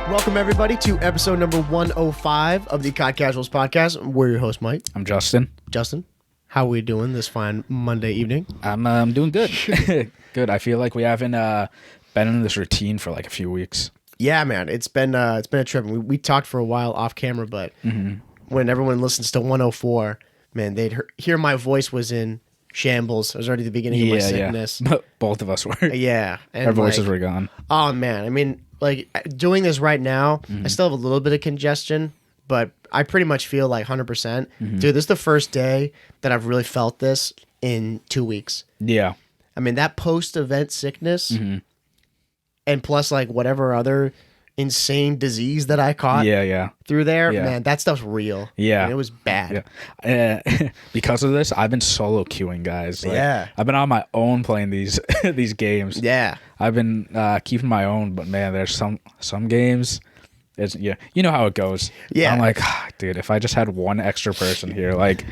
Welcome, everybody, to episode number 105 of the COD Casuals podcast. We're your host, Mike. I'm Justin. Justin, how are we doing this fine Monday evening? I'm doing good. Good. I feel like we haven't been in this routine for like a few weeks. Yeah, man. It's been a trip. We talked for a while off camera, but when everyone listens to 104, man, they'd hear my voice was in shambles. I was already at the beginning of my sickness. Yeah. Both of us were. Yeah. And our voices were gone. Oh, man. I mean, like, doing this right now, I still have a little bit of congestion, but I pretty much feel like 100%. Dude, this is the first day that I've really felt this in 2 weeks. Yeah. I mean, that post-event sickness and plus, like, whatever other insane disease that I caught through there, man, that stuff's real. Yeah. And it was bad. Yeah. Because of this, I've been solo queuing, guys. Like, I've been on my own playing these these games. Yeah. I've been keeping my own, but man, there's some games. You know how it goes. Yeah. I'm like, dude, if I just had one extra person here, like,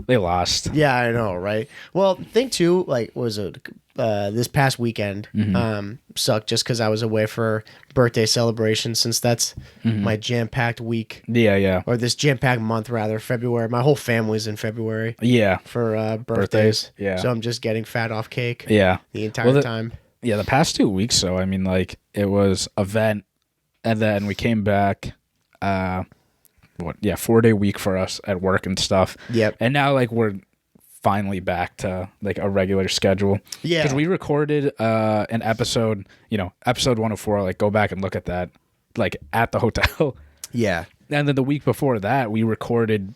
they lost. Yeah, I know, right? Well, thing too, like, was it this past weekend sucked just because I was away for birthday celebration, since that's my jam-packed week. Yeah. Or this jam-packed month, rather, February. My whole family's in February. Yeah. For birthdays. Yeah. So I'm just getting fat off cake. Yeah. The entire time. Yeah, the past 2 weeks, so I mean, like, it was event, and then we came back, 4-day week for us at work and stuff. Yep. And now, like, we're finally back to, like, a regular schedule. Yeah. Because we recorded an episode, episode 104, like, go back and look at that, like, at the hotel. Yeah. And then the week before that, we recorded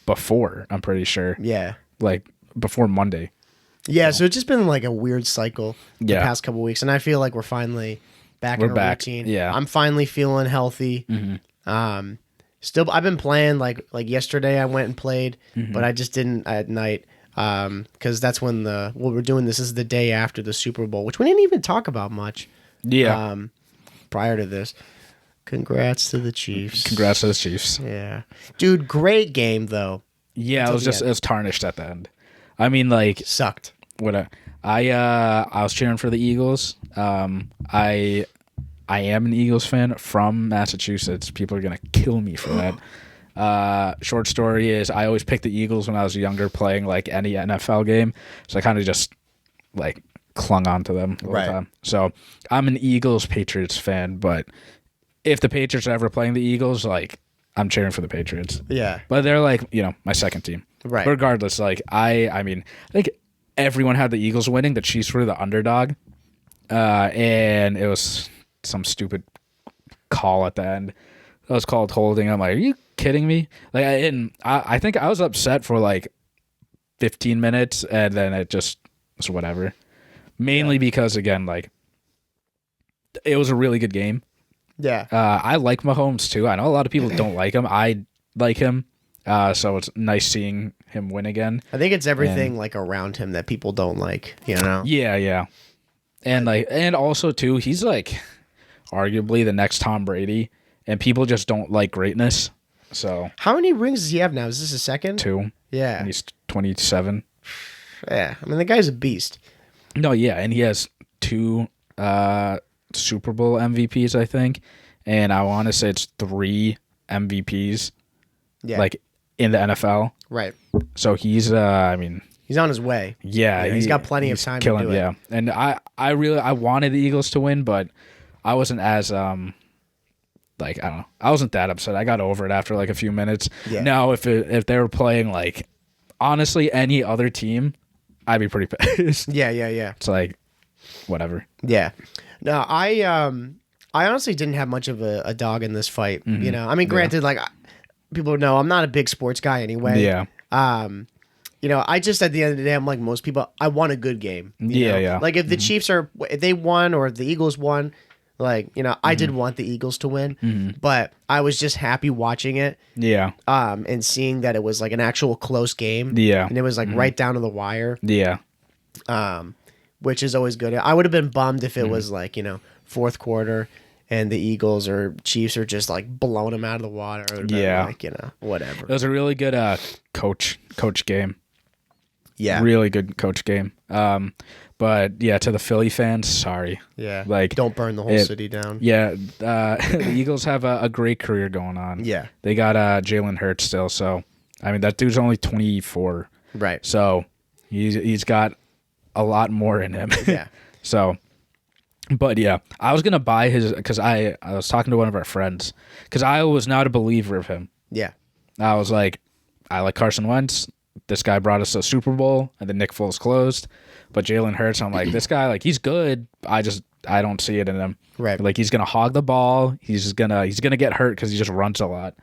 before, I'm pretty sure. Yeah. Like, before Monday. Yeah, so it's just been like a weird cycle the Yeah. past couple weeks, and I feel like we're finally back in a routine. Yeah. I'm finally feeling healthy. Still, I've been playing like yesterday. I went and played, but I just didn't at night because that's when we're doing this is the day after the Super Bowl, which we didn't even talk about much. Yeah. Prior to this, congrats to the Chiefs. Congrats to the Chiefs. Yeah, dude, great game though. Yeah, it was tarnished at the end. I mean, like, Sucked. I was cheering for the Eagles. I am an Eagles fan from Massachusetts. People are gonna kill me for that. Short story is I always picked the Eagles when I was younger, playing like any NFL game. So I kind of just like clung on to them all the time. So I'm an Eagles Patriots fan, but if the Patriots are ever playing the Eagles, like, I'm cheering for the Patriots. Yeah, but they're like, my second team. Right. But regardless, like, I mean, I think everyone had the Eagles winning. The Chiefs were the underdog. And it was some stupid call at the end. It was called holding. I'm like, are you kidding me? Like, I think I was upset for like 15 minutes, and then it just was whatever. Mainly because, again, like, it was a really good game. Yeah. I like Mahomes too. I know a lot of people don't like him. I like him. So it's nice seeing him win again. I think it's everything like around him that people don't like, Yeah. And also too, he's like arguably the next Tom Brady, and people just don't like greatness. So how many rings does he have now? Is this his second? 2. Yeah. And he's 27. Yeah. I mean, the guy's a beast. No, yeah, and he has 2 Super Bowl MVPs, I think. And I want to say it's 3 MVPs. Yeah. Like, in the NFL. Right. So he's he's on his way. Yeah, he's got plenty of time to do it. Yeah. And I wanted the Eagles to win, but I wasn't as like, I don't know. I wasn't that upset. I got over it after like a few minutes. Yeah. Now if they were playing like honestly any other team, I'd be pretty pissed. Yeah. It's like whatever. Yeah. No, I honestly didn't have much of a dog in this fight, I mean, granted, like, people know I'm not a big sports guy anyway. Yeah. I just, at the end of the day, I'm like most people, I want a good game. Yeah. Like, if the Chiefs if they won or if the Eagles won, like, I did want the Eagles to win, but I was just happy watching it. Yeah. And seeing that it was like an actual close game. Yeah. And it was like right down to the wire. Yeah. Which is always good. I would have been bummed if it was like, fourth quarter and the Eagles or Chiefs are just like blowing them out of the water. Yeah. Like, whatever. It was a really good coach game. Yeah. Really good coach game. But yeah, to the Philly fans, sorry. Yeah. Like, don't burn the whole city down. Yeah, the Eagles have a great career going on. Yeah. They got Jalen Hurts still, so I mean that dude's only 24. Right. So he's got a lot more in him. Yeah. So, but yeah, I was gonna buy his because I was talking to one of our friends because I was not a believer of him. Yeah. I was like, I like Carson Wentz. This guy brought us a Super Bowl, and then Nick Foles closed. But Jalen Hurts, I'm like, this guy, like, he's good. I don't see it in him. Right. Like, he's gonna hog the ball. He's gonna get hurt because he just runs a lot.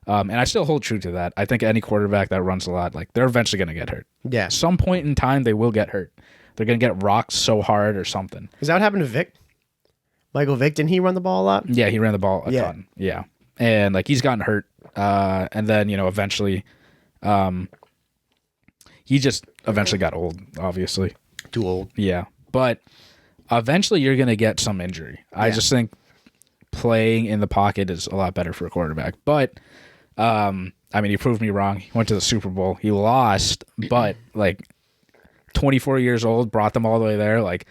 And I still hold true to that. I think any quarterback that runs a lot, like, they're eventually gonna get hurt. Yeah. At some point in time, they will get hurt. They're gonna get rocked so hard or something. Is that what happened to Vic? Michael Vick, didn't he run the ball a lot? Yeah, he ran the ball a ton. Yeah, and like he's gotten hurt, and then eventually, he just eventually got old. Obviously. Too old. Yeah. But eventually you're going to get some injury. I just think playing in the pocket is a lot better for a quarterback. But, I mean, he proved me wrong. He went to the Super Bowl. He lost, but, like, 24 years old, brought them all the way there. Like,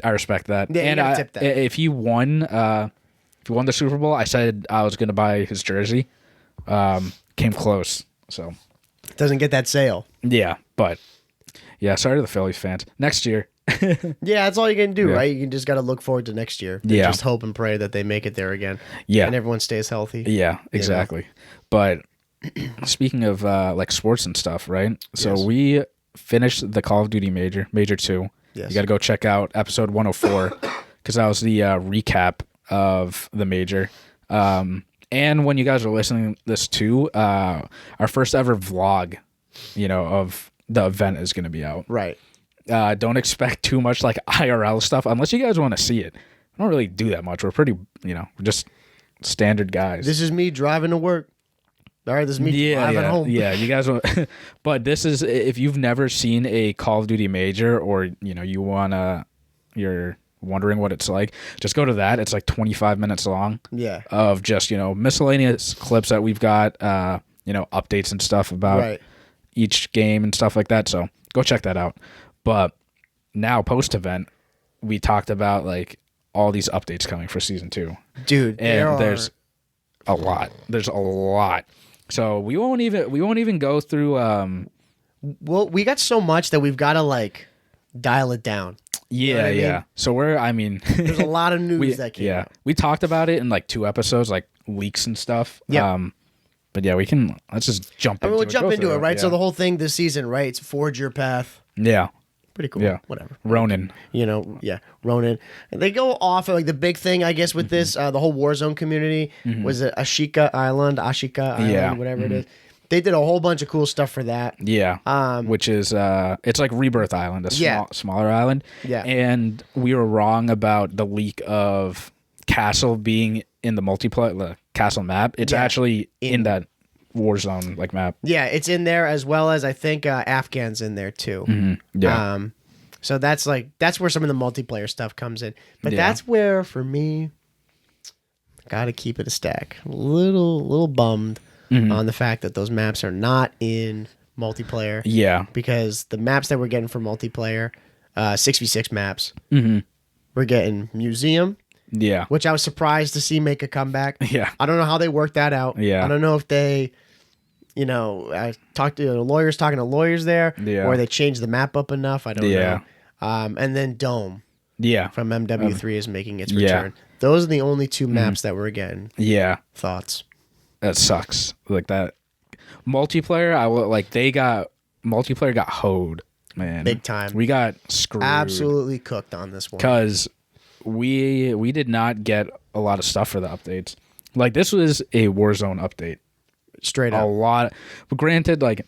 I respect that. Yeah, and tip that. If he won the Super Bowl, I said I was going to buy his jersey. Came close, so. Doesn't get that sale. Yeah, but... Yeah, sorry to the Phillies fans. Next year. Yeah, that's all you can do, right? You just got to look forward to next year. Yeah. Just hope and pray that they make it there again. Yeah. And everyone stays healthy. Yeah, exactly. But speaking of like sports and stuff, right? So we finished the Call of Duty Major 2. Yes. You got to go check out episode 104 because that was the recap of the Major. And when you guys are listening to this too, our first ever vlog, of the event is going to be out. Right. Don't expect too much like IRL stuff unless you guys want to see it. I don't really do that much. We're pretty, we're just standard guys. This is me driving to work. All right, this is me driving home. Yeah, you guys want but this is if you've never seen a Call of Duty Major or, you're wondering what it's like, just go to that. It's like 25 minutes long. Yeah. Of just, miscellaneous clips that we've got, updates and stuff about each game and stuff like that. So go check that out. But now post event, we talked about like all these updates coming for season 2. Dude, and there's a lot. There's a lot. So we won't even go through well, we got so much that we've got to like dial it down. Yeah, what I mean? yeah. So there's a lot of news that came out. We talked about it in like 2 episodes, like leaks and stuff. Yeah. But yeah, let's just jump into it. We'll jump into it, right? Yeah. So the whole thing this season, right? It's Forge Your Path. Yeah. Pretty cool. Yeah. Whatever. Ronin. Ronin. And they go off of like the big thing, I guess, with this, the whole Warzone community was it Ashika Island, whatever it is. They did a whole bunch of cool stuff for that. Yeah. Which is it's like Rebirth Island, a smaller island. Yeah. And we were wrong about the leak of Castle being in the multiplayer, the Castle map. It's actually in that Warzone like map. Yeah, it's in there as well as I think Afghan's in there too. Mm-hmm. Yeah. So that's where some of the multiplayer stuff comes in. But that's where for me, gotta keep it a stack. A little bummed on the fact that those maps are not in multiplayer. Yeah. Because the maps that we're getting for multiplayer, 6v6 maps, we're getting Museum. Yeah. Which I was surprised to see make a comeback. Yeah. I don't know how they worked that out. Yeah. I don't know if they, I talked to lawyers talking to lawyers there, or they changed the map up enough. I don't know. And then Dome. Yeah. From MW3 is making its return. Those are the only 2 maps that we're getting. Yeah. Thoughts? That sucks. Like that multiplayer, multiplayer got hoed, man. Big time. We got screwed. Absolutely cooked on this one. Because we did not get a lot of stuff for the updates. Like this was a Warzone update. Straight up. A lot. But granted, like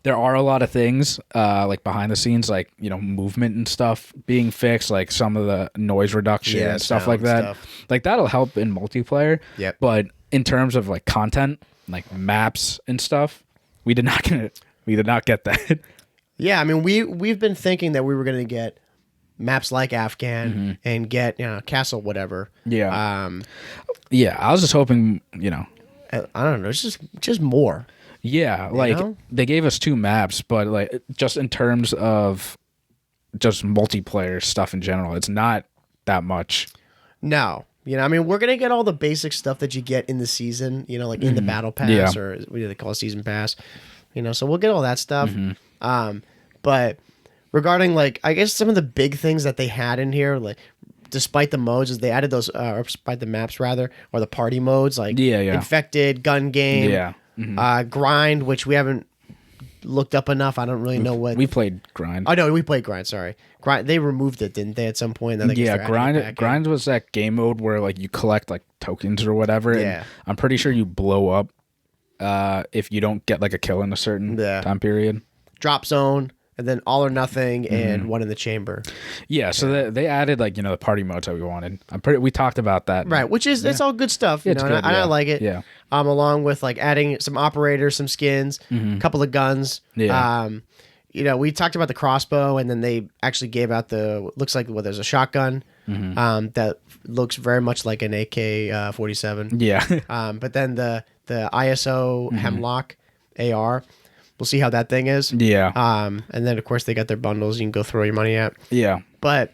there are a lot of things like behind the scenes, like, movement and stuff being fixed, like some of the noise reduction and stuff like that. Like that'll help in multiplayer. Yep. But in terms of like content, like maps and stuff, we did not get that. Yeah, I mean we've been thinking that we were gonna get maps like Afghan and get Castle whatever. Yeah. Yeah, I was just hoping, I don't know, it's just more. Yeah, like they gave us 2 maps, but like just in terms of just multiplayer stuff in general. It's not that much. No. You know, I mean, we're going to get all the basic stuff that you get in the season, you know, like in the battle pass or what do they call it, season pass, you know, so we'll get all that stuff. But regarding like, I guess some of the big things that they had in here, like despite the modes, is they added those, or despite the maps rather, or the party modes, like infected, gun game, grind, which we haven't looked up enough. I don't really know what we played grind. Oh no, we played grind. Sorry, grind. They removed it, didn't they? At some point. Then grind was that game mode where like you collect like tokens or whatever. Yeah, and I'm pretty sure you blow up if you don't get like a kill in a certain time period. Drop zone. And then all or nothing, and one in the chamber. Yeah, so they added like the party modes that we wanted. We talked about that, right? Which is it's all good stuff, you know. Good, and I like it. Yeah. Along with like adding some operators, some skins, a couple of guns. Yeah. You know, we talked about the crossbow, and then they actually gave out looks like there's a shotgun. That looks very much like an AK-47. Yeah. But then the ISO Hemlock AR. We'll see how that thing is. Yeah. And then, of course, they got their bundles you can go throw your money at. Yeah. But,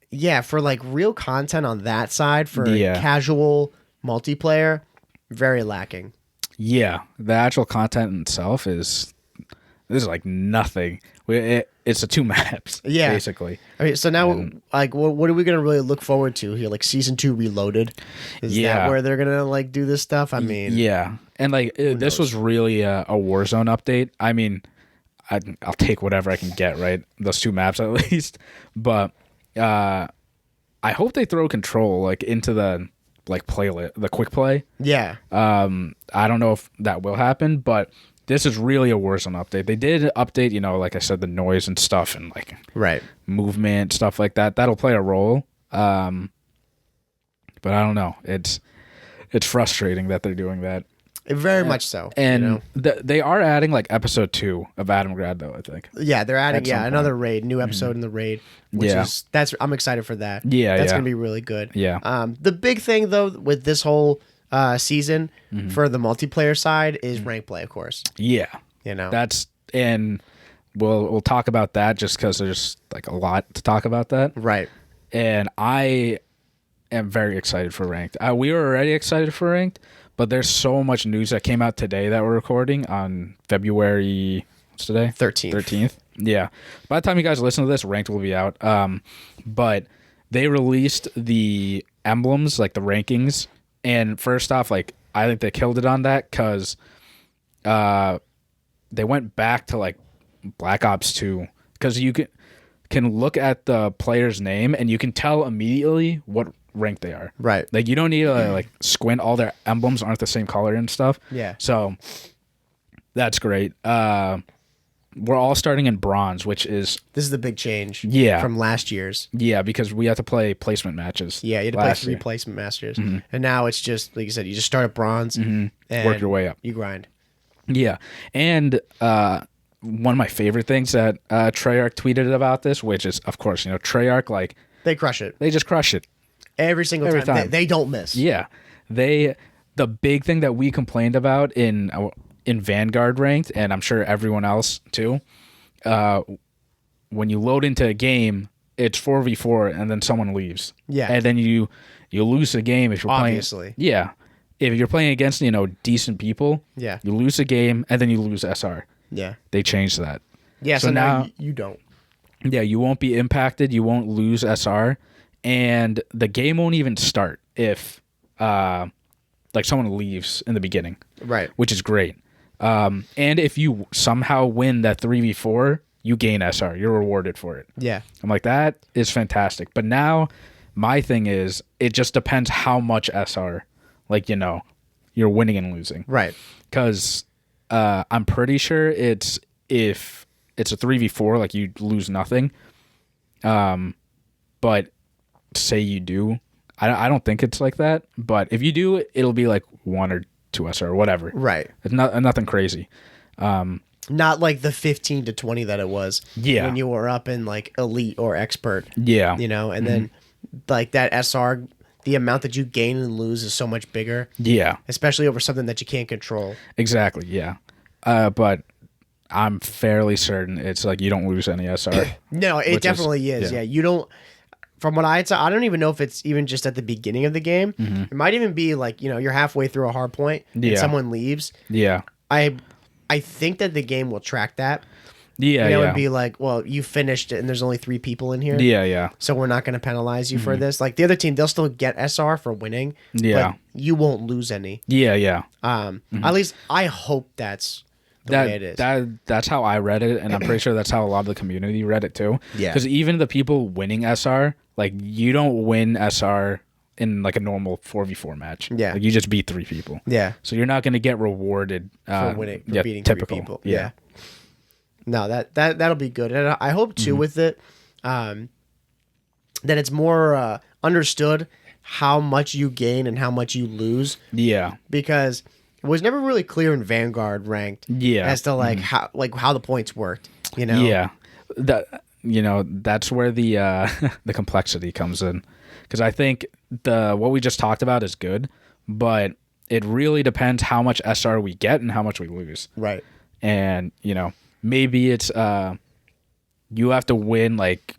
yeah, for, like, real content on that side, for casual multiplayer, very lacking. Yeah. The actual content itself is like nothing. It's the 2 maps, basically. I mean, so now, like, what are we going to really look forward to here? Like, Season 2 Reloaded? Is that where they're going to, like, do this stuff? I mean... Yeah. And, like, this was really a Warzone update. I mean, I'll take whatever I can get, right? Those 2 maps, at least. But I hope they throw Control, like, into the, like, playlist, the quick play. Yeah. I don't know if that will happen, but... This is really a Warzone update. They did update, like I said, the noise and stuff and like movement, stuff like that. That'll play a role. But I don't know. It's frustrating that they're doing that. Very much so. And they are adding like episode 2 of Adamgrad though, I think. Yeah, they're adding another raid, new episode in the raid, which is I'm excited for that. Yeah, that's gonna be really good. Yeah. The big thing though with this whole season for the multiplayer side is rank play, of course. Yeah, and we'll talk about that just because there's like a lot to talk about that. Right. And I am very excited for ranked. We were already excited for ranked, but there's so much news that came out today that we're recording on February. What's today? 13th. Yeah. By the time you guys listen to this, ranked will be out. But they released the emblems, like the rankings. And first off, like I think they killed it on that because they went back to like Black Ops 2 because you can look at the player's name and you can tell immediately what rank they are. Right. Like you don't need to like squint. All their emblems aren't the same color and stuff. Yeah. So that's great. We're all starting in bronze, which is... This is the big change from last year's. Yeah, because we had to play placement matches. Yeah, you had to play 3 placement matches. And now it's just, like you said, you just start at bronze and work your way up. You grind. Yeah. And one of my favorite things that Treyarch tweeted about this, which is, of course, Treyarch, like... They crush it. They just crush it. Every single time. They don't miss. Yeah. The big thing that we complained about in Vanguard ranked, and I'm sure everyone else too, when you load into a game, it's 4v4 and then someone leaves. Yeah. And then you lose a game if you're Obviously. playing. Yeah. If you're playing against, decent people, you lose a game and then you lose SR. Yeah. They changed that. Yeah, so now you don't. Yeah, you won't be impacted, you won't lose SR, and the game won't even start if like someone leaves in the beginning. Right. Which is great. And if you somehow win that 3v4, you gain SR. You're rewarded for it. Yeah. I'm like, that is fantastic. But now my thing is, it just depends how much SR, like, you're winning and losing. Right. Because I'm pretty sure if it's a 3v4, like, you lose nothing. But say you do. I don't think it's like that. But if you do, it'll be like 1 or 2 SR or whatever. Right. It's nothing crazy. Not like the 15 to 20 that it was when you were up in like elite or expert. Yeah. And then like that SR, the amount that you gain and lose is so much bigger. Yeah. Especially over something that you can't control. Exactly. Yeah. But I'm fairly certain it's like you don't lose any SR. No, it definitely is. Yeah, you don't. From what I don't even know if it's even just at the beginning of the game. It might even be like you're halfway through a hard point and someone leaves. Yeah. I think that the game will track that. Yeah, and be like, well, you finished it, and there's only 3 people in here. Yeah, yeah. So we're not going to penalize you for this. Like the other team, they'll still get SR for winning. Yeah, but you won't lose any. Yeah, yeah. At least I hope that's the way it is. That's how I read it, and I'm pretty sure that's how a lot of the community read it too. Yeah, because even the people winning SR, like you don't win SR in like a normal 4v4 match. Yeah, like you just beat 3 people. Yeah, so you're not going to get rewarded for winning, for beating 3 people. Yeah. No, that'll be good, and I hope too with it, that it's more understood how much you gain and how much you lose. Yeah, because it was never really clear in Vanguard ranked. Yeah, as to how the points worked. Yeah, that's where the the complexity comes in, because I think what we just talked about is good, but it really depends how much SR we get and how much we lose. Right, and maybe it's you have to win like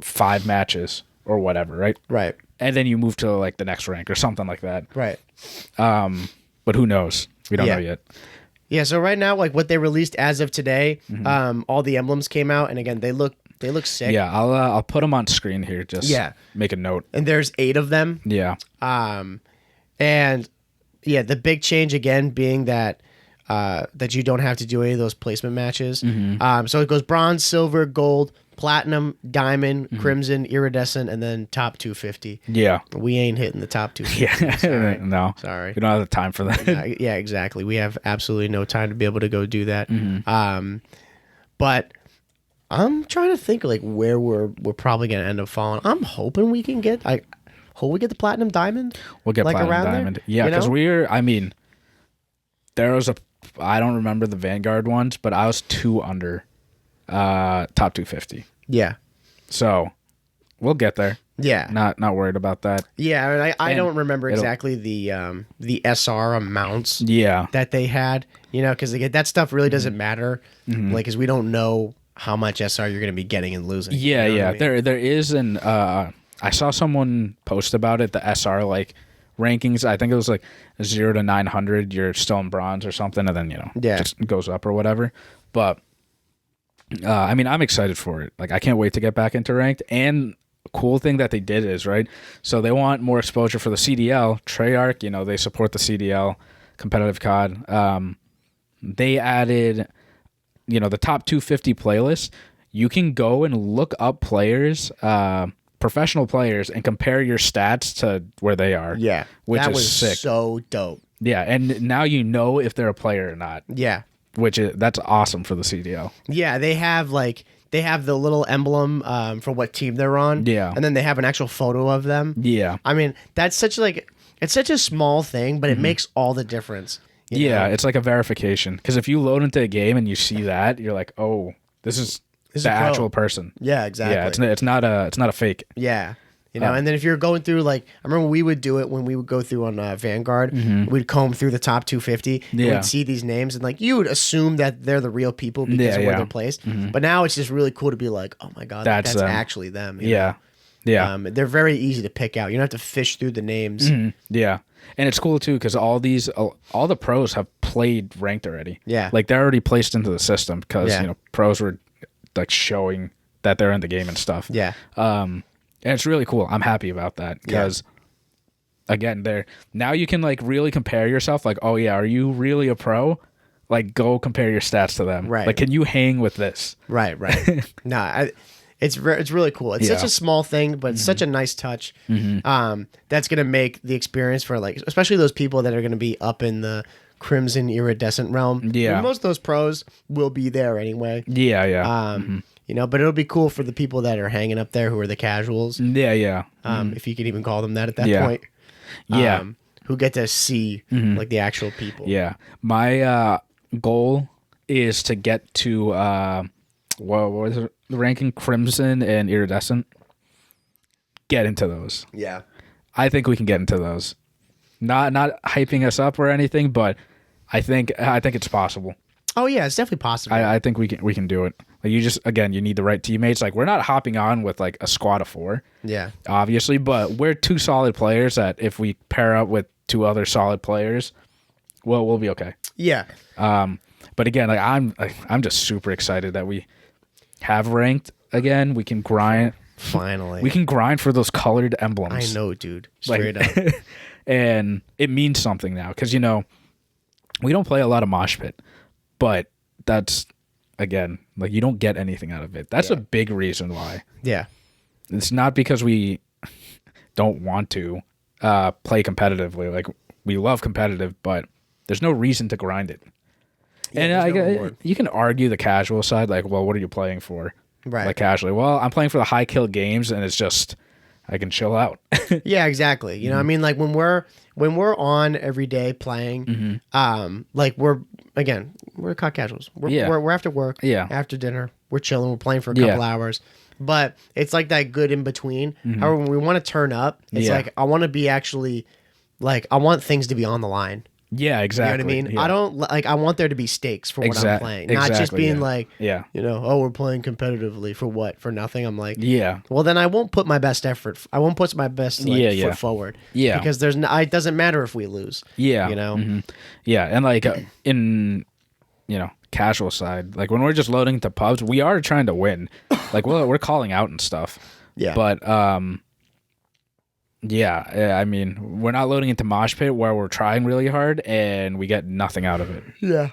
5 matches or whatever, right? Right. And then you move to like the next rank or something like that. Right. But who knows? We don't know yet. Yeah, so right now, like what they released as of today, all the emblems came out, and again, they look sick. Yeah, I'll put them on screen here. Just make a note. And there's 8 of them. Yeah. And yeah, the big change again being that you don't have to do any of those placement matches. So it goes bronze, silver, gold, platinum, diamond, crimson, iridescent, and then top 250. Yeah. We ain't hitting the top 250. Yeah. No. Sorry. We don't have the time for that. Yeah, exactly. We have absolutely no time to be able to go do that. But I'm trying to think like where we're probably going to end up falling. I'm hoping we can get the platinum diamond. We'll get platinum diamond. There, yeah, because there was I don't remember the Vanguard ones, but I was 2 under top 250. Yeah. So we'll get there. Yeah. Not worried about that. Yeah, I don't remember exactly the SR amounts that they had, because again, that stuff really doesn't matter, like, because we don't know how much SR you're going to be getting and losing. Yeah, yeah. I mean? There is an I saw someone post about it, the SR like rankings. I think it was like 0 to 900, you're still in bronze or something, and then just goes up or whatever. But I mean, I'm excited for it. Like, I can't wait to get back into ranked. And cool thing that they did is, right, so they want more exposure for the CDL. Treyarch, they support the CDL competitive COD. They added the top 250 playlist. You can go and look up players, professional players, and compare your stats to where they are. Yeah, which is sick. So dope. Yeah, and now you know if they're a player or not. Yeah, that's awesome for the CDL. Yeah, they have the little emblem for what team they're on. Yeah, and then they have an actual photo of them. Yeah, I mean that's such it's such a small thing, but it makes all the difference. Yeah, it's like a verification, because if you load into a game and you see that, you're like, oh, this is the actual person. Yeah, exactly. Yeah, it's not a fake. Yeah. And then if you're going through, like, I remember we would do it when we would go through on Vanguard. We'd comb through the top 250. Yeah. We'd see these names, and like you would assume that they're the real people because of where they're placed. But now it's just really cool to be like, oh my god, that's actually them. Yeah. Yeah. They're very easy to pick out. You don't have to fish through the names. Yeah. And it's cool too, because all the pros have played ranked already. Yeah. Like, they're already placed into the system because pros were like showing that they're in the game and stuff. Yeah. And it's really cool. I'm happy about that, because again, now you can like really compare yourself. Like, oh yeah, are you really a pro? Like, go compare your stats to them. Right. Like, can you hang with this? Right. It's really cool. It's such a small thing, but it's such a nice touch. That's gonna make the experience for, like, especially those people that are gonna be up in the crimson iridescent realm. Yeah, and most of those pros will be there anyway. Yeah, yeah. But it'll be cool for the people that are hanging up there who are the casuals. Yeah, yeah. If you can even call them that at that point. Yeah. Who get to see like the actual people. Yeah. My goal is to get to what was it? The ranking crimson and iridescent. Get into those. Yeah. I think we can get into those. Not hyping us up or anything, but I think it's possible. Oh yeah, it's definitely possible. I think we can do it. Like you just again, you need the right teammates. Like we're not hopping on with like a squad of 4. Yeah. Obviously, but we're 2 solid players that if we pair up with 2 other solid players, well, we'll be okay. Yeah. But again, like I'm just super excited that we have ranked again. We can grind. Finally. We can grind for those colored emblems. I know, dude. Straight up. And it means something now because, you know, we don't play a lot of mosh pit, but that's, again, like you don't get anything out of it. That's a big reason why. Yeah. It's not because we don't want to play competitively. Like we love competitive, but there's no reason to grind it. Yeah, and you can argue the casual side, like, well, what are you playing for? Right. Like casually. Well, I'm playing for the high kill games, and it's just I can chill out. Yeah, exactly. You know, I mean, like when we're on every day playing, like we're COD Casuals. We're after work. Yeah. After dinner, we're chilling. We're playing for a couple hours. But it's like that good in between. However, when we want to turn up, it's like I want to be actually like I want things to be on the line. Yeah, exactly. You know what I mean? Yeah. I don't like. I want there to be stakes for what I'm playing, not just being like, you know, oh, we're playing competitively for what? For nothing. I'm like, well, then I won't put my best effort. I won't put my best foot forward. Yeah, because it doesn't matter if we lose. Yeah, you know. Yeah, and like in casual side, like when we're just loading to pubs, we are trying to win. Like we're calling out and stuff. Yeah, but I mean, we're not loading into mosh pit where we're trying really hard and we get nothing out of it. Yeah.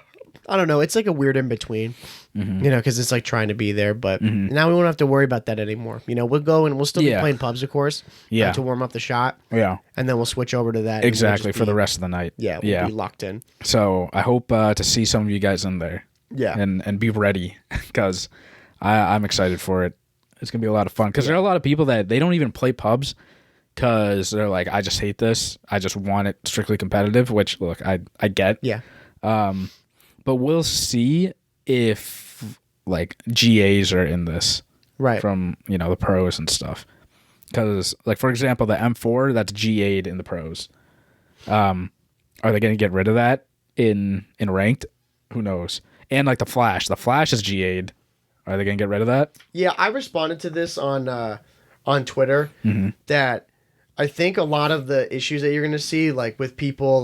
I don't know. It's like a weird in between, you know, because it's like trying to be there. But now we won't have to worry about that anymore. You know, we'll go and we'll still be playing pubs, of course, to warm up the shot. Yeah. And then we'll switch over to that. Exactly, for the rest of the night. Yeah, we'll be locked in. So I hope to see some of you guys in there. Yeah. And be ready because I'm excited for it. It's going to be a lot of fun because there are a lot of people that they don't even play pubs. Because they're like, I just hate this. I just want it strictly competitive, which, look, I get. Yeah. But we'll see if, like, GAs are in this. Right. From, you know, the pros and stuff. Because, like, for example, the M4, that's GA'd in the pros. Are they going to get rid of that in ranked? Who knows? And, like, the Flash. The Flash is GA'd. Are they going to get rid of that? Yeah, I responded to this on Twitter that... I think a lot of the issues that you're going to see, like with people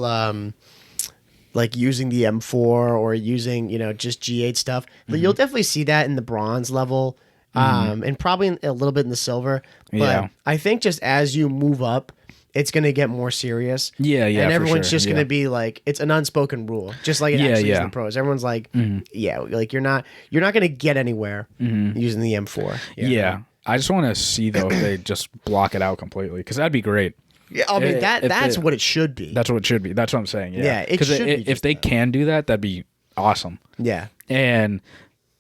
like using the M4 or using, you know, just G8 stuff, you'll definitely see that in the bronze level and probably a little bit in the silver. But I think just as you move up, it's going to get more serious. Yeah. And everyone's just going to be like, it's an unspoken rule, just like it actually is in the pros. Everyone's like, like you're not going to get anywhere using the M4. Yeah. I just want to see, though, if they just block it out completely, because that'd be great. Yeah, I mean, that's what it should be. That's what it should be. That's what I'm saying. Yeah, it should be. If they can do that, that'd be awesome. Yeah. And,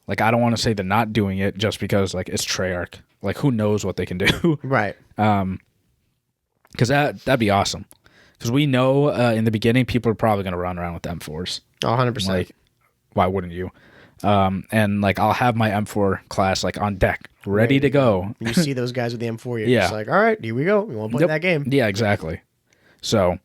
like, I don't want to say they're not doing it just because, like, it's Treyarch. Like, who knows what they can do? Right. Because that'd be awesome. Because we know in the beginning, people are probably going to run around with M4s. 100%. Like, why wouldn't you? And, like, I'll have my M4 class, like, on deck. Ready to go. You see those guys with the M4, you're just like, all right, here we go. We want to play that game. Yeah, exactly. So,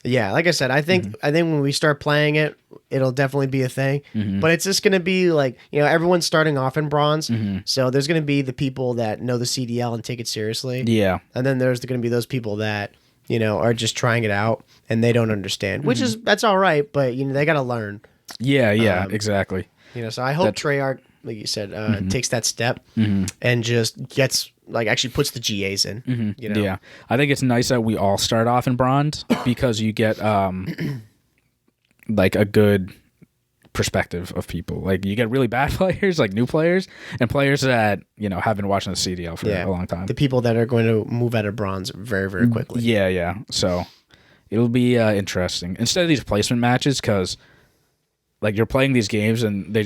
yeah, like I said, I think when we start playing it, it'll definitely be a thing. But it's just going to be like, you know, everyone's starting off in bronze. So there's going to be the people that know the CDL and take it seriously. Yeah. And then there's going to be those people that, you know, are just trying it out and they don't understand, which is, that's all right. But, you know, they got to learn. Yeah, exactly. You know, so I hope Treyarch, like you said, takes that step and just gets, like, actually puts the GAs in. You know? Yeah. I think it's nice that we all start off in bronze because you get, like, a good perspective of people. Like, you get really bad players, like new players, and players that, you know, have been watching the CDL for a long time. The people that are going to move out of bronze very, very quickly. Yeah. So it'll be interesting. Instead of these placement matches, because... like you're playing these games and they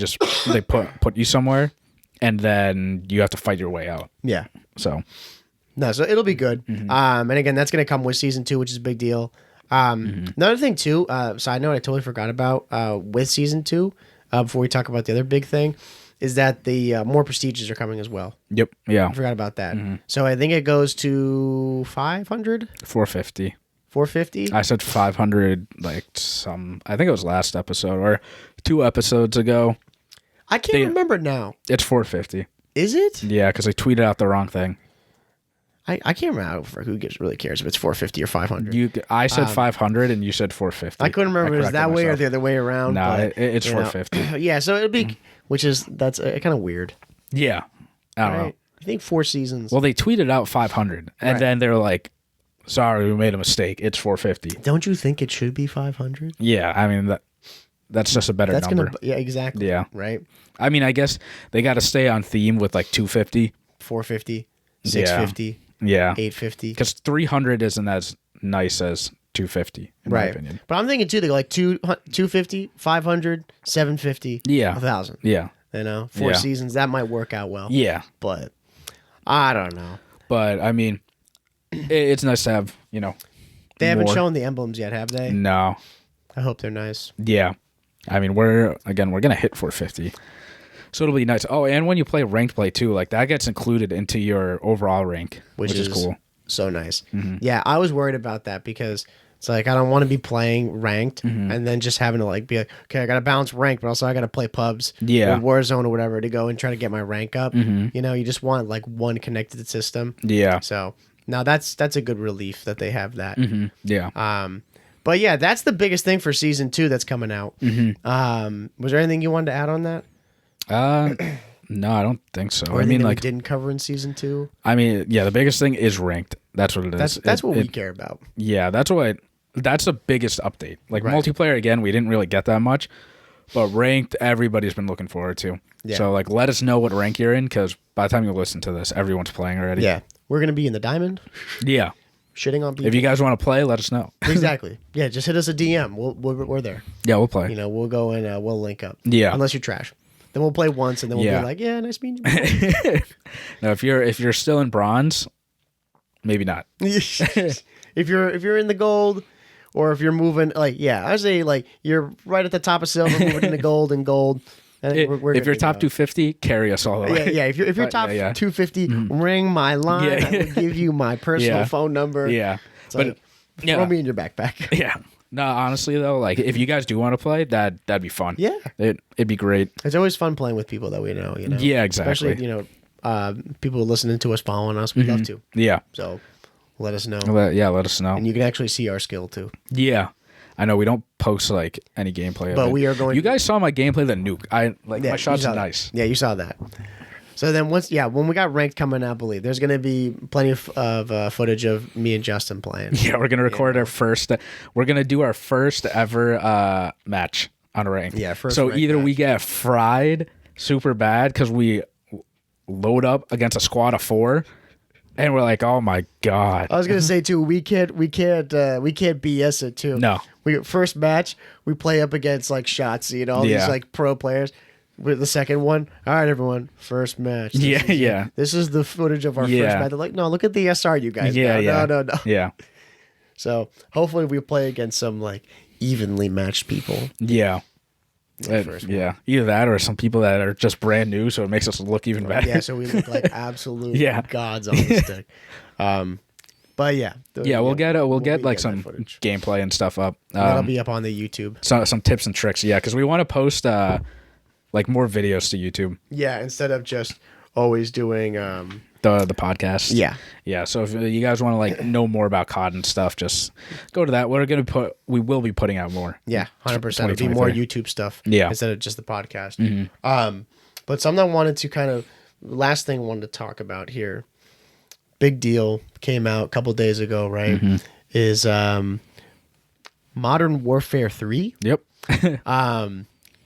put you somewhere and then you have to fight your way out. Yeah. So it'll be good. And again, that's going to come with season 2, which is a big deal. Another thing too, side note I totally forgot about with season 2, before we talk about the other big thing, is that the more prestiges are coming as well. Yep. Yeah. I forgot about that. So I think it goes to 500? 450. 450? I said 500 I think it was last episode or 2 episodes ago. I can't remember now. It's 450. Is it? Yeah, because I tweeted out the wrong thing. I can't remember for who really cares if it's 450 or 500. I said 500 and you said 450. I couldn't remember if it was that way or the other way around. No, but, it's 450. Yeah, so it'd be, that's kind of weird. Yeah. I don't know. I think 4 seasons. Well, they tweeted out 500 and then they're like, sorry, we made a mistake. It's 450. Don't you think it should be 500? Yeah, I mean, that's just a better number. Yeah, exactly. Yeah. Right? I mean, I guess they got to stay on theme with like 250. 450, 650. Yeah. 850. Because 300 isn't as nice as 250, in my opinion. But I'm thinking, too, they go like 250, 500, 750, 1,000. Yeah. 4 seasons, that might work out well. Yeah. But I don't know. But, I mean, it's nice to have, They haven't shown the emblems yet, have they? No. I hope they're nice. Yeah. I mean, we're going to hit 450. So it'll be nice. Oh, and when you play ranked play too, like that gets included into your overall rank, which is cool. So nice. Yeah, I was worried about that because it's like I don't want to be playing ranked and then just having to like be like, okay, I got to balance ranked, but also I got to play pubs, or Warzone or whatever to go and try to get my rank up. You just want like one connected system. Yeah. So now that's a good relief that they have that. Yeah. But yeah, that's the biggest thing for season 2 that's coming out. Was there anything you wanted to add on that? No, I don't think so. Or anything that we didn't cover in season 2? I mean, yeah, the biggest thing is ranked. That's what it is. That's what we care about. Yeah, that's the biggest update. Like multiplayer, again, we didn't really get that much, but ranked, everybody's been looking forward to. Yeah. So like, let us know what rank you're in, because by the time you listen to this, everyone's playing already. Yeah, we're gonna be in the diamond. Yeah. Shitting on people. If you guys want to play, let us know. Exactly. Yeah, just hit us a DM. We're there. Yeah, we'll play. We'll go and we'll link up. Yeah. Unless you're trash. Then we'll play once, and then we'll be like, "Yeah, nice meeting you." No, if you're still in bronze, maybe not. if you're in the gold, or if you're moving, I say you're right at the top of silver, moving into gold and gold. If you're top 250, carry us all the way. Yeah. If you're top 250, ring my line. I will give you my personal phone number. Yeah, throw me in your backpack. Yeah. No, honestly though, like if you guys do want to play, that'd be fun. Yeah, it'd be great. It's always fun playing with people that we know. Yeah, exactly. Especially people listening to us, following us. We'd love to. Yeah. So let us know. Let us know. And you can actually see our skill too. Yeah. I know we don't post like any gameplay, but we are going. You guys saw my gameplay, the nuke. My shots are nice. Yeah, you saw that. So then when we got ranked coming out, I believe there's going to be plenty of footage of me and Justin playing. Yeah, we're going to record our first. We're going to do our first ever match on ranked. Yeah, first. So either we get fried super bad because we load up against a squad of 4. And we're like, oh my god! I was gonna say too, we can't BS it too. No, first match we play up against like Shotzi and all these like pro players. With the second one, all right, everyone, first match. This is the footage of our first match. They're like, no, look at the SR, you guys. No. Yeah. So hopefully we play against some like evenly matched people. Yeah. Either that or some people that are just brand new, so it makes us look even better. Yeah, so we look like absolute gods on the stick. But we'll get like some gameplay and stuff up. That'll be up on the YouTube. Some tips and tricks, because we want to post like more videos to YouTube. Yeah, instead of just always doing the podcast. Yeah. So if you guys want to like know more about COD and stuff, just go to that. We will be putting out more. Yeah, 100%. It'll be more YouTube stuff. Yeah. Instead of just the podcast. But something I wanted to last thing I wanted to talk about here. Big deal came out a couple days ago, right? Is Modern Warfare 3. Yep.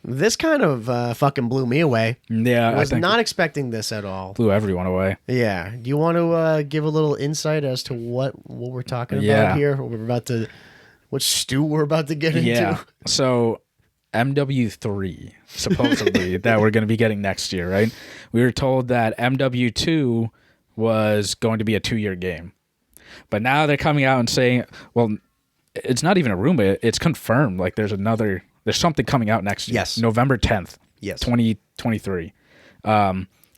This kind of fucking blew me away. Yeah, I was not expecting this at all. Blew everyone away. Yeah. Do you want to give a little insight as to what we're talking about here? What stew we're about to get into? Yeah. So MW3, supposedly, that we're going to be getting next year, right? We were told that MW2 was going to be a 2-year game. But now they're coming out and saying, well, it's not even a rumor. It's confirmed. Like there's something coming out next year. Yes. November 10th. Yes. 2023.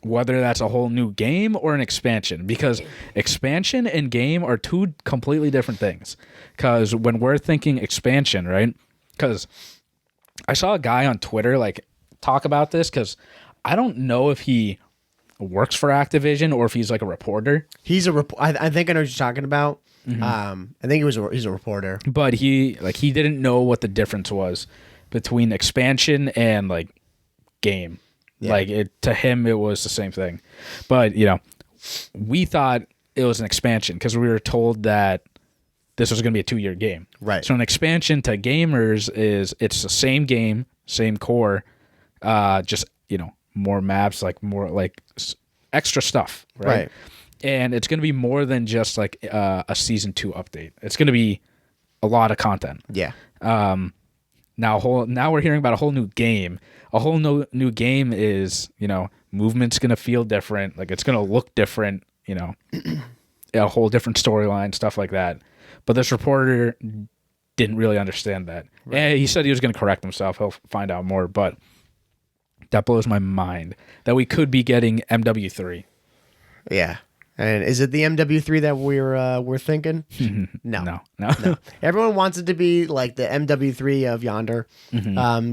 whether that's a whole new game or an expansion, because expansion and game are two completely different things. Because when we're thinking expansion, right? Because I saw a guy on Twitter like talk about this, because I don't know if he works for Activision or if he's like a reporter. He's a I think I know what you're talking about. I think he's a reporter. But he didn't know what the difference was between expansion and like game. Yeah. Like to him, it was the same thing. But we thought it was an expansion because we were told that this was going to be a 2-year game. Right. So an expansion to gamers it's the same game, same core, just more maps, like more like extra stuff. Right. And it's going to be more than just like a season 2 update. It's going to be a lot of content. Yeah. Now we're hearing about a whole new game. A whole new game is, movement's going to feel different. Like it's going to look different, a whole different storyline, stuff like that. But this reporter didn't really understand that. Right. And he said he was going to correct himself. He'll find out more. But that blows my mind that we could be getting MW3. Yeah. And is it the MW3 that we're thinking? No. Everyone wants it to be like the MW3 of Yonder,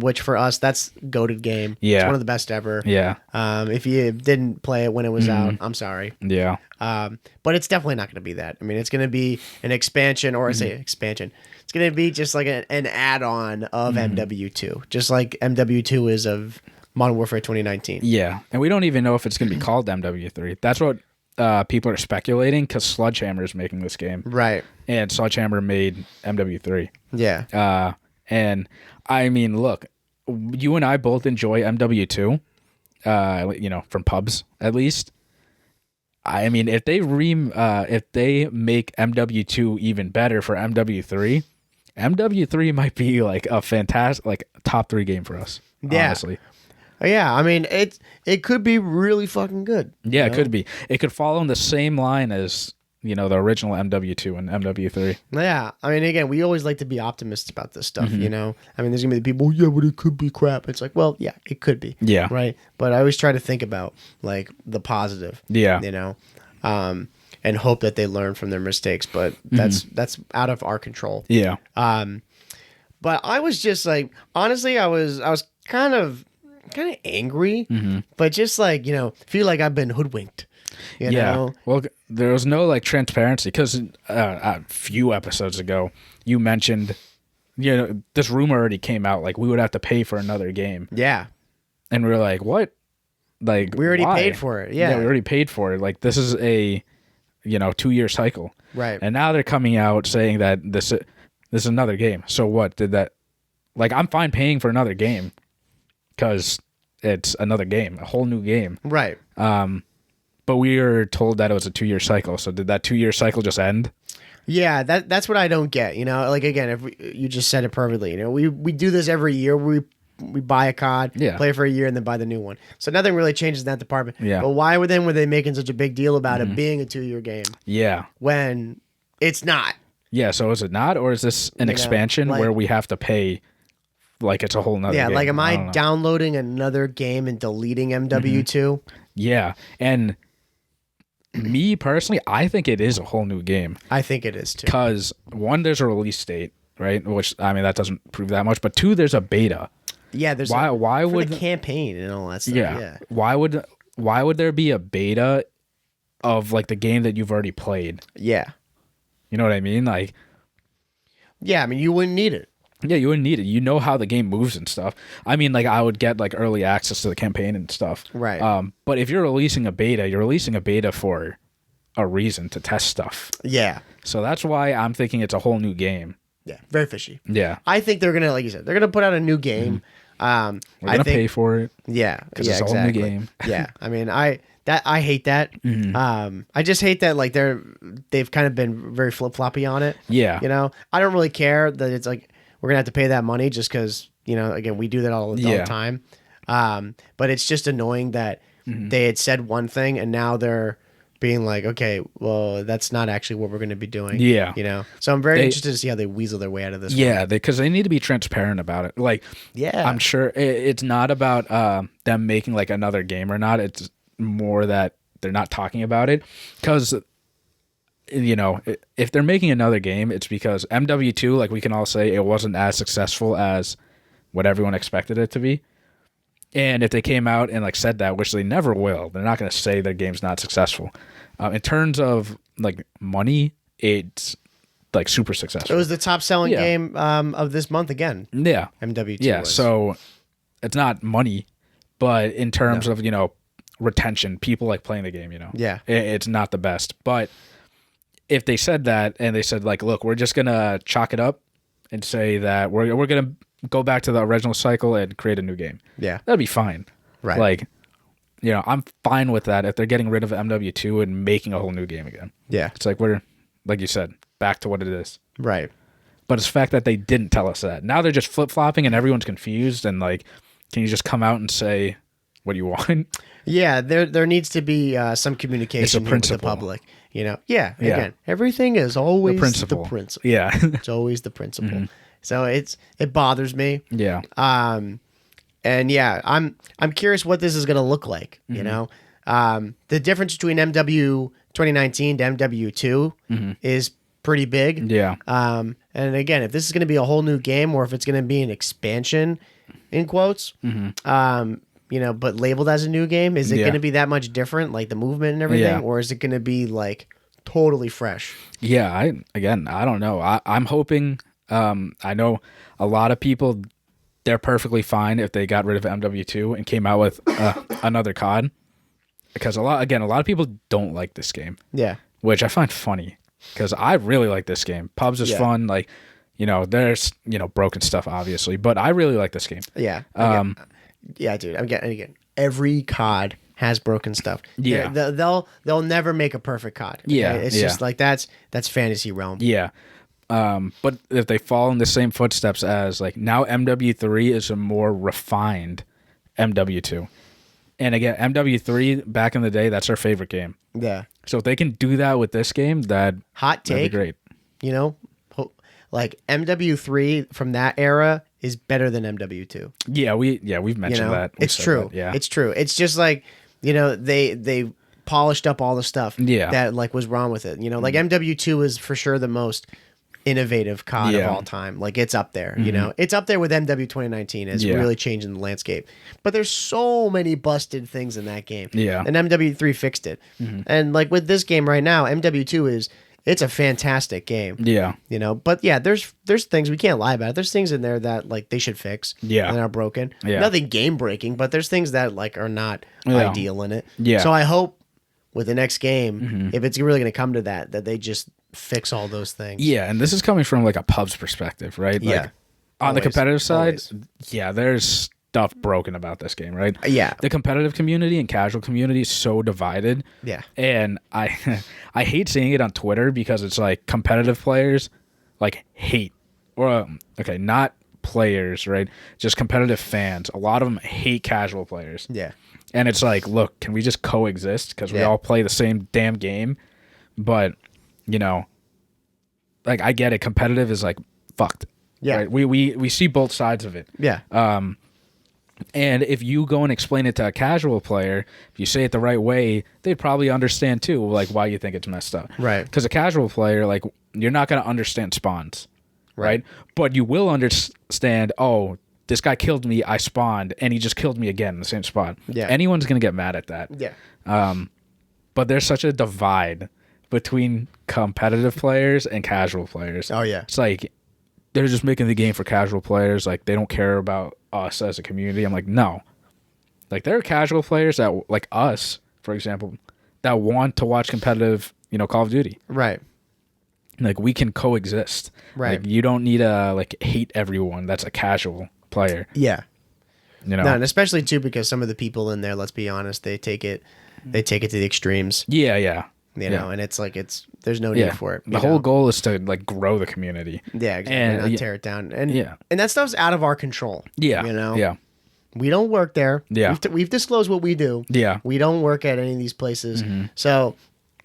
which for us, that's goated game. Yeah. It's one of the best ever. Yeah. If you didn't play it when it was out, I'm sorry. Yeah. But it's definitely not going to be that. I mean, it's going to be an expansion, or I say expansion. It's going to be just like an add-on of MW2, just like MW2 is of Modern Warfare 2019. Yeah. And we don't even know if it's going to be called MW3. That's what people are speculating, because Sledgehammer is making this game. Right. And Sledgehammer made MW3. Yeah. And I mean, look, you and I both enjoy MW2, from pubs at least. I mean, if they make MW2 even better for MW3, MW3 might be like a fantastic, like top 3 game for us. Yeah. Honestly. Yeah, I mean, it could be really fucking good. Yeah, it could be. It could follow in the same line as, the original MW2 and MW3. Yeah, I mean, again, we always like to be optimists about this stuff, I mean, there's going to be people, but it could be crap. It's like, well, yeah, it could be. Yeah. Right? But I always try to think about, like, the positive. Yeah. And hope that they learn from their mistakes, but that's out of our control. Yeah. But I was just, like, honestly, I was kind of angry, but just like, feel like I've been hoodwinked. You know? Well, there was no like transparency, because a few episodes ago you mentioned, this rumor already came out, like we would have to pay for another game. Yeah. And we were like, what? Like we already why? paid for it. Yeah, we already paid for it. Like this is a 2-year cycle. Right. And now they're coming out saying that this is another game. So what did that? Like I'm fine paying for another game, because it's another game, a whole new game. Right. But we were told that it was a 2-year cycle. So did that 2-year cycle just end? Yeah, that's what I don't get. Like again, if you just said it perfectly. We do this every year. We buy a COD, play for a year, and then buy the new one. So nothing really changes in that department. Yeah. But why were they making such a big deal about it being a 2-year game? Yeah. When it's not. Yeah. So is it not, or is this an expansion where we have to pay? Like it's a whole nother game. Like am I downloading another game and deleting MW2? Yeah. And me personally, I think it is a whole new game. I think it is too. Because one, there's a release date, right? Which I mean that doesn't prove that much. But 2, there's a beta. Yeah, there's why would the campaign and all that stuff. Yeah. Why would there be a beta of like the game that you've already played? Yeah. You know what I mean? Like yeah, I mean you wouldn't need it. Yeah, you wouldn't need it. You know how the game moves and stuff. I mean, like I would get like early access to the campaign and stuff. Right. But if you're releasing a beta for a reason to test stuff. Yeah. So that's why I'm thinking it's a whole new game. Yeah, very fishy. Yeah. I think they're gonna, like you said, they're gonna put out a new game. We're gonna pay for it. Yeah, because it's a whole new game. Yeah, I mean, I hate that. I just hate that like they've kind of been very flip floppy on it. Yeah. I don't really care that it's like we're gonna have to pay that money just because again we do that all the time. But it's just annoying that they had said one thing and now they're being like, okay, well, that's not actually what we're going to be doing. Yeah. So I'm very interested to see how they weasel their way out of this. Yeah, because they need to be transparent about it. Like, yeah, I'm sure it's not about them making like another game or not. It's more that they're not talking about it, because if they're making another game, it's because MW2, like we can all say, it wasn't as successful as what everyone expected it to be. And if they came out and like said that, which they never will, they're not going to say their game's not successful. In terms of like money, it's like super successful. It was the top selling game of this month again. Yeah. MW2 Yeah, was. so it's not money, but in terms of, retention, people like playing the game, Yeah. It's not the best. But if they said that and they said like, look, we're just going to chalk it up and say that we're going to go back to the original cycle and create a new game. Yeah. That'd be fine. Right. Like, I'm fine with that if they're getting rid of MW2 and making a whole new game again. Yeah. It's like we're, like you said, back to what it is. Right. But it's the fact that they didn't tell us that. Now they're just flip-flopping and everyone's confused and like, can you just come out and say what you want? Yeah, there needs to be some communication with the public. Yeah. Again, everything is always the principle. Yeah. It's always the principle. Mm-hmm. So it bothers me. Yeah. And yeah, I'm curious what this is going to look like. Mm-hmm. The difference between MW 2019 to MW2 is pretty big. Yeah. And again, if this is going to be a whole new game or if it's going to be an expansion, in quotes, but labeled as a new game, is it going to be that much different, like the movement and everything, or is it going to be like totally fresh? Yeah. I don't know. I'm hoping. I know a lot of people, they're perfectly fine if they got rid of MW2 and came out with another COD, because a lot of people don't like this game. Yeah, which I find funny because I really like this game. Pubs is fun. Like, there's broken stuff obviously, but I really like this game. Yeah. Yeah, dude. Again, every COD has broken stuff. Yeah, they'll never make a perfect COD. Okay? Yeah, it's just like that's fantasy realm. Yeah. But if they fall in the same footsteps as like now MW3 is a more refined MW2. And again, MW3 back in the day, that's our favorite game. Yeah. So if they can do that with this game, that'd be great. Like MW3 from that era is better than MW2. Yeah, we've mentioned that. It's true. Yeah. It's true. It's just like, they polished up all the stuff that like was wrong with it. Like MW2 is for sure the most innovative COD of all time. Like it's up there, it's up there with MW 2019 as really changing the landscape. But there's so many busted things in that game. Yeah. And MW3 fixed it. And like with this game right now, MW2 it's a fantastic game. Yeah. But yeah, there's things we can't lie about it. There's things in there that like they should fix. Yeah. And are broken. Yeah. Nothing game breaking, but there's things that like are not ideal in it. Yeah. So I hope with the next game, if it's really going to come to that they just fix all those things. Yeah, and this is coming from like a pub's perspective, right? Yeah. Like, on the competitive side, there's stuff broken about this game, right? Yeah. The competitive community and casual community is so divided. Yeah. And I hate seeing it on Twitter because it's like competitive players like hate, or not players, right? Just competitive fans. A lot of them hate casual players. Yeah. And it's like, look, can we just coexist? Because we all play the same damn game. But, like I get it. Competitive is like fucked. Yeah. Right? We see both sides of it. Yeah. And if you go and explain it to a casual player, if you say it the right way, they'd probably understand too, like why you think it's messed up. Right. Because a casual player, like you're not going to understand spawns, right? But you will understand, oh, this guy killed me, I spawned, and he just killed me again in the same spot. Yeah. Anyone's going to get mad at that. Yeah. But there's such a divide between competitive players and casual players. Oh, yeah. It's like they're just making the game for casual players. Like they don't care about us as a community. I'm like, no. Like there are casual players that, like us, for example, that want to watch competitive, Call of Duty. Right. Like we can coexist. Right. Like you don't need to like hate everyone that's a casual player. Yeah. No, and especially too because some of the people in there, let's be honest, they take it to the extremes. Yeah, yeah. And it's like there's no need for it. The whole goal is to like grow the community. Yeah, exactly. And not tear it down. And and that stuff's out of our control. Yeah. Yeah. We don't work there. Yeah. We've disclosed what we do. Yeah. We don't work at any of these places. So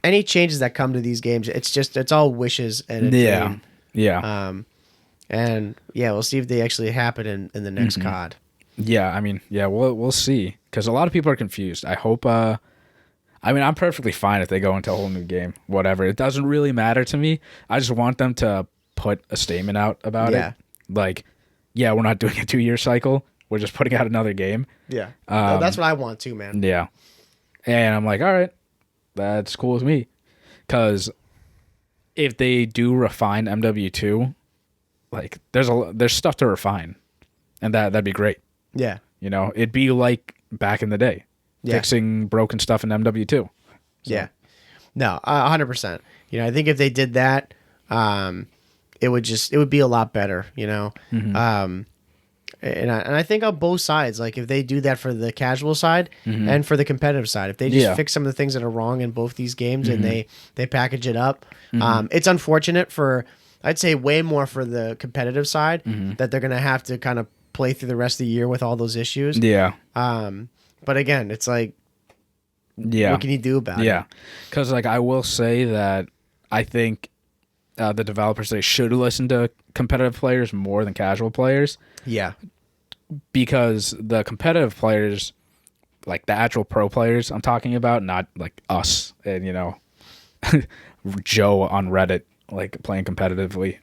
any changes that come to these games, it's all wishes and a dream. Yeah. And we'll see if they actually happen in the next COD. Yeah, I mean, we'll see because a lot of people are confused. I hope I mean, I'm perfectly fine if they go into a whole new game. Whatever. It doesn't really matter to me. I just want them to put a statement out about it. Like, yeah, we're not doing a 2-year cycle. We're just putting out another game. Yeah. That's what I want too, man. Yeah. And I'm like, all right, that's cool with me. Because if they do refine MW2, like, there's stuff to refine. And that'd be great. Yeah. You know, it'd be like back in the day. Fixing broken stuff in MW2. So. Yeah. No, 100%. You know, I think if they did that, it would be a lot better, you know? And I think on both sides, like if they do that for the casual side and for the competitive side, if they just fix some of the things that are wrong in both these games and they package it up, it's unfortunate I'd say way more for the competitive side that they're going to have to kind of play through the rest of the year with all those issues. Yeah. But again, it's like, what can you do about it? Yeah. Because, like, I will say that I think the developers, they should listen to competitive players more than casual players. Yeah. Because the competitive players, like the actual pro players I'm talking about, not like us and, you know, Joe on Reddit, like playing competitively.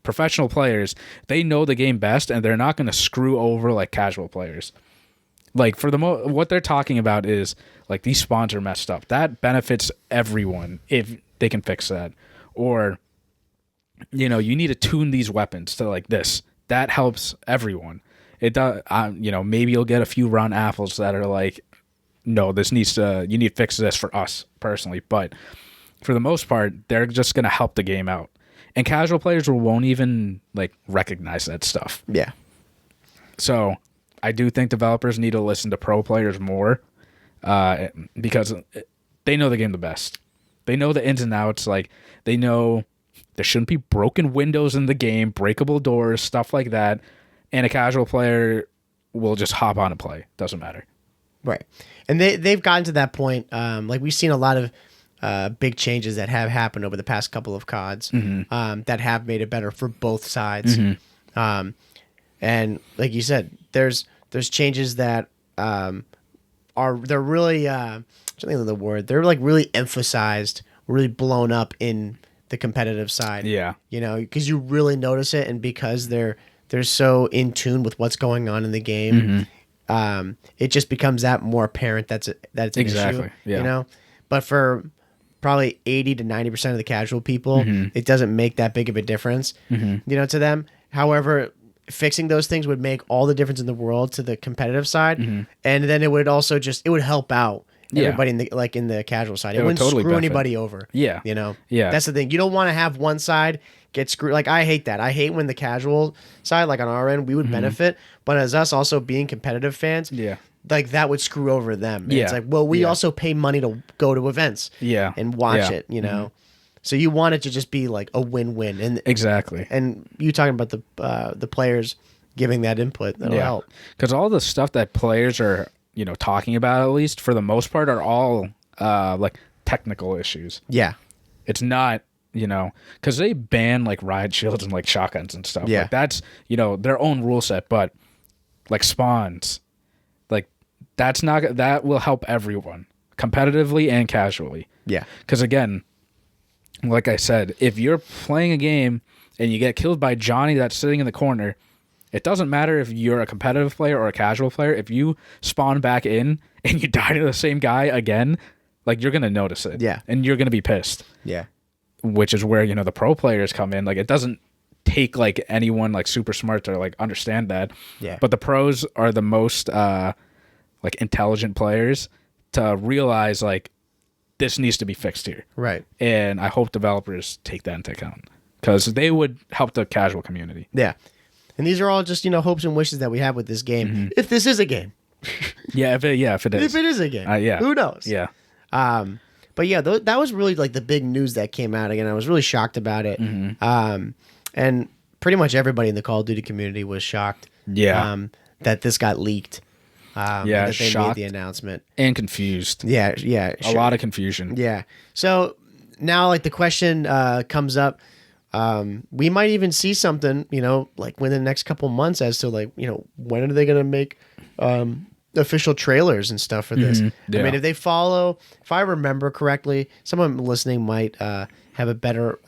Professional players, they know the game best and they're not going to screw over like casual players. Like for what they're talking about is like these spawns are messed up. That benefits everyone if they can fix that. Or, you know, you need to tune these weapons to like this. That helps everyone. It does. You know, maybe you'll get a few round apples that are like, no, you need to fix this for us personally. But for the most part, they're just going to help the game out. And casual players won't even like recognize that stuff. Yeah. So I do think developers need to listen to pro players more because they know the game the best. They know the ins and outs. Like they know there shouldn't be broken windows in the game, breakable doors, stuff like that. And a casual player will just hop on and play. Doesn't matter. Right. And they've gotten to that point. Like we've seen a lot of big changes that have happened over the past couple of CODs that have made it better for both sides. And like you said, there's changes that they're really I'm trying to think of the word. They're like really emphasized, really blown up in the competitive side. Yeah. You know, because you really notice it, and because they're so in tune with what's going on in the game, it just becomes that more apparent that's an exactly. issue. Yeah. You know, but for probably 80 to 90% of the casual people, it doesn't make that big of a difference, you know, to them. However, fixing those things would make all the difference in the world to the competitive side, and then it would also it would help out everybody in the casual side. It wouldn't totally screw benefit anybody over. Yeah. You know? Yeah. That's the thing. You don't want to have one side get screwed. Like, I hate that. I hate when the casual side, like on our end, we would benefit, but as us also being competitive fans, like that would screw over them. And it's like, well, we also pay money to go to events and watch it, you know? So you want it to just be like a win-win. And exactly. And you talking about the players giving that input, that'll help. Because all the stuff that players are, you know, talking about, at least for the most part, are all like technical issues. Yeah. It's not, you know, because they ban like riot shields and like shotguns and stuff. Yeah. Like that's, you know, their own rule set, but like spawns, like that will help everyone competitively and casually. Yeah. Because again, like I said, if you're playing a game and you get killed by Johnny that's sitting in the corner, it doesn't matter if you're a competitive player or a casual player. If you spawn back in and you die to the same guy again, like you're going to notice it. Yeah. And you're going to be pissed. Yeah. Which is where, you know, the pro players come in. Like it doesn't take like anyone like super smart to like understand that. Yeah. But the pros are the most like intelligent players to realize like this needs to be fixed here. Right. And I hope developers take that into account because they would help the casual community. Yeah. And these are all just, you know, hopes and wishes that we have with this game. If this is a game. If it is. If it is a game. Who knows? Yeah. But yeah, that was really like the big news that came out again. I was really shocked about it. And pretty much everybody in the Call of Duty community was shocked. Yeah. That this got leaked. That they shocked made the announcement. And confused. Yeah. A lot of confusion. Yeah. So now like the question comes up. We might even see something, you know, like within the next couple months as to like, you know, when are they going to make official trailers and stuff for this. Yeah. I mean, if I remember correctly, someone listening might have a better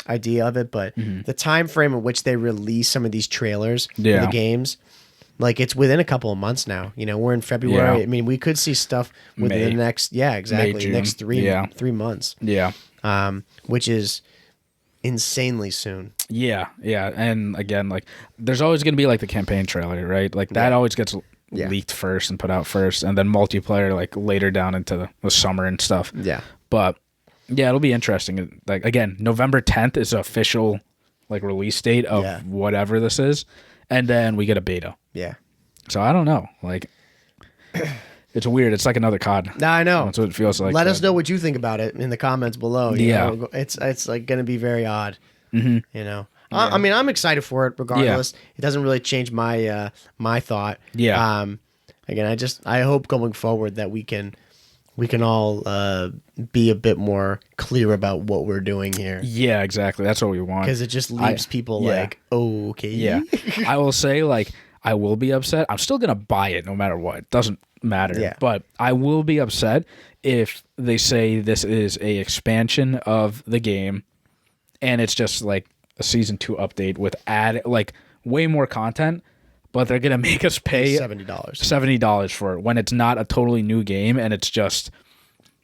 idea of it, but the time frame in which they release some of these trailers for the games, like it's within a couple of months now. You know, we're in February. I mean, we could see stuff within the next, exactly, next 3 months. Yeah. Which is insanely soon. Yeah. And again, like there's always going to be like the campaign trailer, right? Like that always gets leaked first and put out first, and then multiplayer like later down into the summer and stuff. Yeah. But yeah, it'll be interesting. Like again, November 10th is the official like release date of whatever this is, and then we get a beta. Yeah. So I don't know. Like it's weird. It's like another COD. Nah, I know. That's what it feels like. Let us know what you think about it in the comments below. You know? It's like going to be very odd. You know. Yeah. I mean, I'm excited for it regardless. It doesn't really change my my thought. Yeah. Again, I hope going forward that we can all be a bit more clear about what we're doing here. Yeah, exactly. That's what we want. Because it just leaves people like, oh, okay. Yeah. I will say, like, I will be upset. I'm still going to buy it no matter what. It doesn't matter. Yeah. But I will be upset if they say this is a expansion of the game and it's just like a season 2 update with way more content, but they're gonna make us pay $70 for it when it's not a totally new game and it's just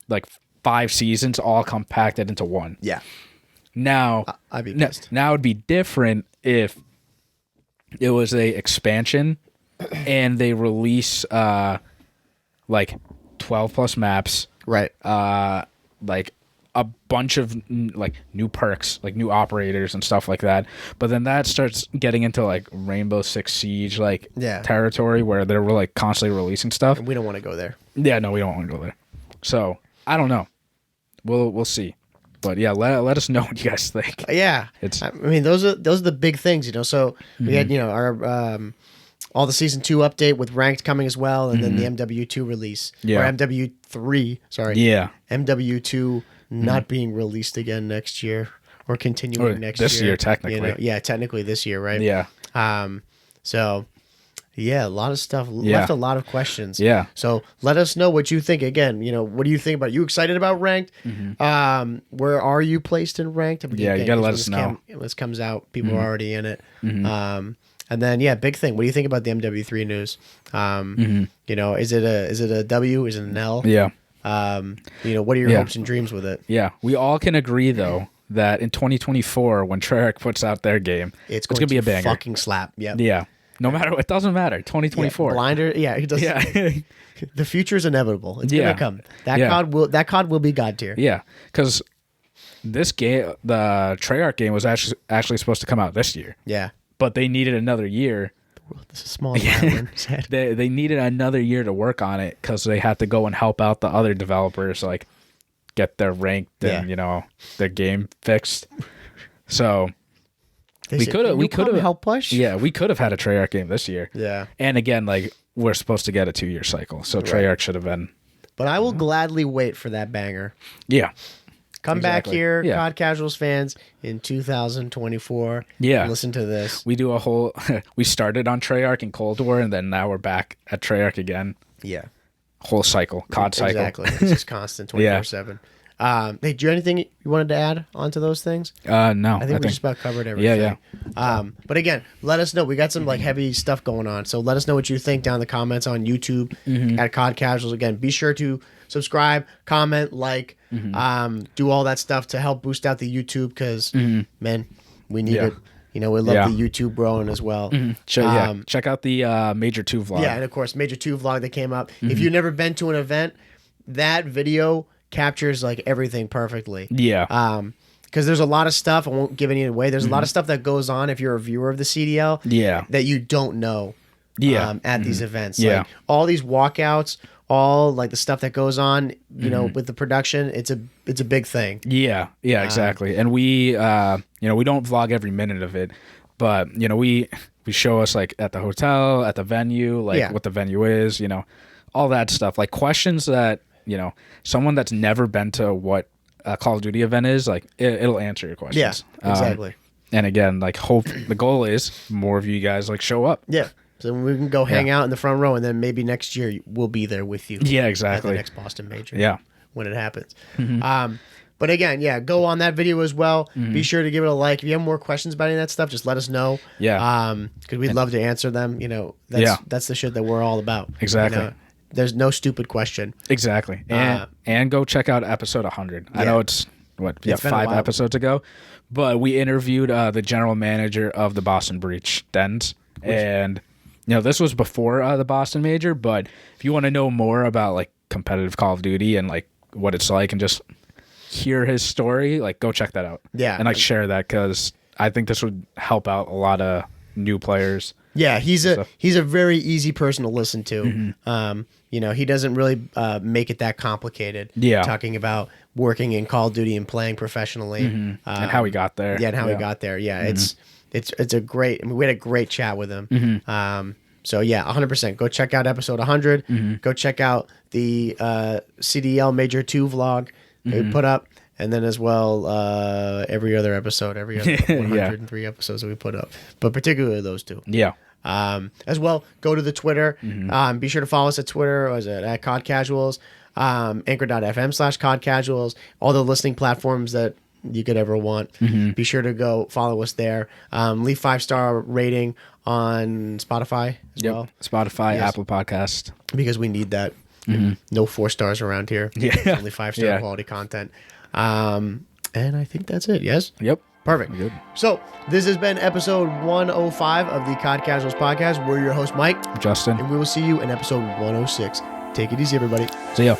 like 5 seasons all compacted into one. Yeah. Now I'd be pissed. Now it'd be different if it was a expansion and they release like 12 plus maps, right? Like a bunch of like new perks, like new operators and stuff like that. But then that starts getting into like Rainbow Six Siege territory where they're like constantly releasing stuff. And we don't want to go there. Yeah, no, we don't want to go there. So I don't know. We'll see. But yeah, let us know what you guys think. Yeah, I mean those are the big things, you know. So we had our all the season 2 update with ranked coming as well, and then the MW2 release or MW3. Sorry, MW2 not being released again next year or continuing next year. This year, technically. You know? Yeah, technically this year, right? Yeah. So yeah, a lot of stuff left, a lot of questions. Yeah. So let us know what you think. Again, you know, what do you think about? Are you excited about ranked? Where are you placed in ranked? Yeah, you gotta let us know. When this comes out, people are already in it. And then big thing. What do you think about the MW3 news? You know, is it a W? Is it an L? Yeah. You know, what are your hopes and dreams with it? Yeah, we all can agree though that in 2024, when Treyarch puts out their game, it's going to be a banger. Fucking slap. Yeah. Yeah. No matter what, it doesn't matter. 2024. Blinder. Yeah. It does. Yeah. The future is inevitable. It's gonna come. That COD will be God tier. Yeah, because this game, the Treyarch game, was actually supposed to come out this year. Yeah. But they needed another year. This is small. They needed another year to work on it because they had to go and help out the other developers, like get their ranked and their game fixed. So we could have help push. Yeah, we could have had a Treyarch game this year. Yeah, and again, like we're supposed to get a 2-year cycle, so Treyarch should have been. But I will gladly wait for that banger. Yeah. Come back here, COD Casuals fans, in 2024. Yeah. Listen to this. We do a whole... we started on Treyarch and Cold War, and then now we're back at Treyarch again. Yeah. Whole cycle. COD cycle. Exactly. It's just constant 24/7. Hey, do you have anything you wanted to add onto those things? No. I think we just about covered everything. Yeah. But again, let us know. We got some like heavy stuff going on. So let us know what you think down in the comments on YouTube at COD Casuals. Again, be sure to subscribe, comment, like, do all that stuff to help boost out the YouTube because, man, we need it. You know, we love the YouTube growing as well. Check out the Major 2 vlog. Yeah, and of course, Major 2 vlog that came up. If you've never been to an event, that video captures like everything perfectly. Yeah. Because there's a lot of stuff, I won't give any away. There's a lot of stuff that goes on if you're a viewer of the CDL that you don't know at these events. Like all these walkouts, all like the stuff that goes on, you know, with the production, it's a big thing. Yeah, exactly. And we, we don't vlog every minute of it, but we show us like at the hotel, at the venue, like what the venue is, all that stuff. Like questions that someone that's never been to what a Call of Duty event is, like it'll answer your questions. Yeah, exactly. And again, like the goal is more of you guys like show up. Yeah. So we can go hang out in the front row, and then maybe next year we'll be there with you. Yeah, At exactly. the next Boston Major. Yeah. When it happens. But again, go on that video as well. Be sure to give it a like. If you have more questions about any of that stuff, just let us know. Yeah. Because we'd love to answer them. That's the shit that we're all about. Exactly. There's no stupid question. Exactly. And go check out episode 100. I know it's 5 episodes ago, but we interviewed the general manager of the Boston Breach Dens, and this was before the Boston Major. But if you want to know more about like competitive Call of Duty and like what it's like, and just hear his story, like go check that out. Yeah, and like share that, because I think this would help out a lot of new players. Yeah, he's a very easy person to listen to. He doesn't really make it that complicated. Yeah, talking about working in Call of Duty and playing professionally, and how he got there. Yeah, and how he got there. Yeah, it's a great. I mean, we had a great chat with him. So yeah, 100%. Go check out episode 100. Go check out the CDL Major 2 vlog that we put up. And then as well, every other episode, every other 103 episodes that we put up. But particularly those two. Yeah. As well, go to the Twitter. Be sure to follow us at Twitter. Or is it at COD Casuals? Anchor.fm/COD Casuals. All the listening platforms that you could ever want. Be sure to go follow us there. Leave 5-star rating on Spotify as well. Spotify, Apple Podcast. Because we need that. No 4 stars around here. Yeah. It's only 5-star quality content. And I think that's it. Yes? Yep. Perfect. Good. So this has been episode 105 of the COD Casuals podcast. We're your host, Mike. Justin. And we will see you in episode 106. Take it easy, everybody. See ya.